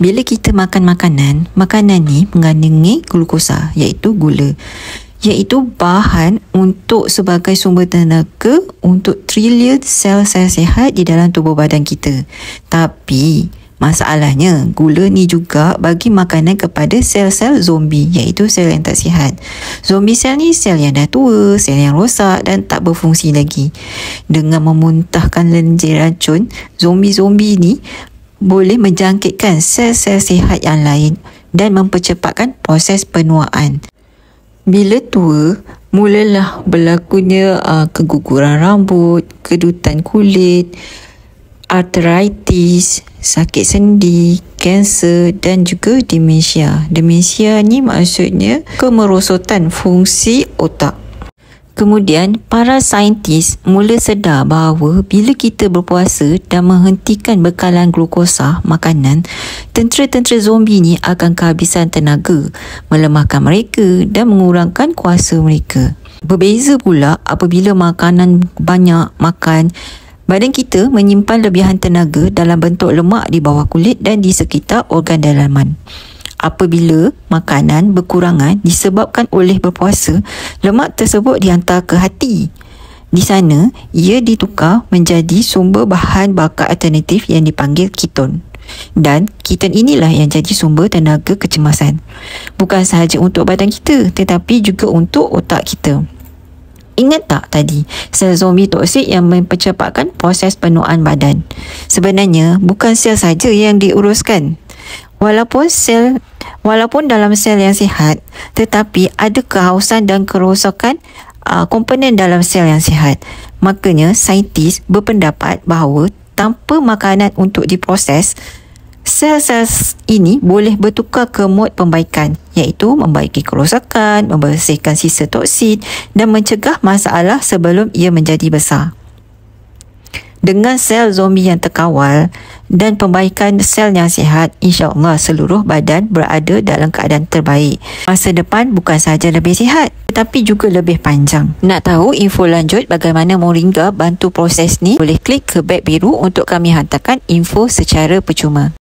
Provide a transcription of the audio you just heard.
Bila kita makan makanan ni mengandungi glukosa, iaitu gula, iaitu bahan untuk sebagai sumber tenaga untuk trilion sel-sel sihat di dalam tubuh badan kita. Tapi masalahnya, gula ni juga bagi makanan kepada sel-sel zombie, iaitu sel yang tak sihat. Zombie sel ni sel yang dah tua, sel yang rosak dan tak berfungsi lagi. Dengan memuntahkan lenjer racun, zombie-zombie ni boleh menjangkitkan sel-sel sihat yang lain dan mempercepatkan proses penuaan. Bila tua, mulalah berlakunya keguguran rambut, kedutan kulit, arteritis, sakit sendi, kanser dan juga demensia. Demensia ni maksudnya kemerosotan fungsi otak. Kemudian, para saintis mula sedar bahawa bila kita berpuasa dan menghentikan bekalan glukosa makanan, tentera-tentera zombie ni akan kehabisan tenaga, melemahkan mereka dan mengurangkan kuasa mereka. Berbeza pula apabila makanan banyak makan, badan kita menyimpan lebihan tenaga dalam bentuk lemak di bawah kulit dan di sekitar organ dalaman. Apabila makanan berkurangan disebabkan oleh berpuasa, lemak tersebut dihantar ke hati. Di sana, ia ditukar menjadi sumber bahan bakar alternatif yang dipanggil keton. Dan keton inilah yang jadi sumber tenaga kecemasan. Bukan sahaja untuk badan kita, tetapi juga untuk otak kita. Ingat tak tadi, sel zombie toksik yang mempercepatkan proses penuaan badan? Sebenarnya, bukan sel saja yang diuruskan. Walaupun dalam sel yang sihat, tetapi ada kehausan dan kerosakan komponen dalam sel yang sihat. Makanya, saintis berpendapat bahawa tanpa makanan untuk diproses, sel-sel ini boleh bertukar ke mod pembaikan, iaitu membaiki kerosakan, membersihkan sisa toksin dan mencegah masalah sebelum ia menjadi besar. Dengan sel zombie yang terkawal dan pembaikan sel yang sihat, insya-Allah seluruh badan berada dalam keadaan terbaik. Masa depan bukan sahaja lebih sihat, tetapi juga lebih panjang. Nak tahu info lanjut bagaimana moringa bantu proses ni? Boleh klik ke beg biru untuk kami hantarkan info secara percuma.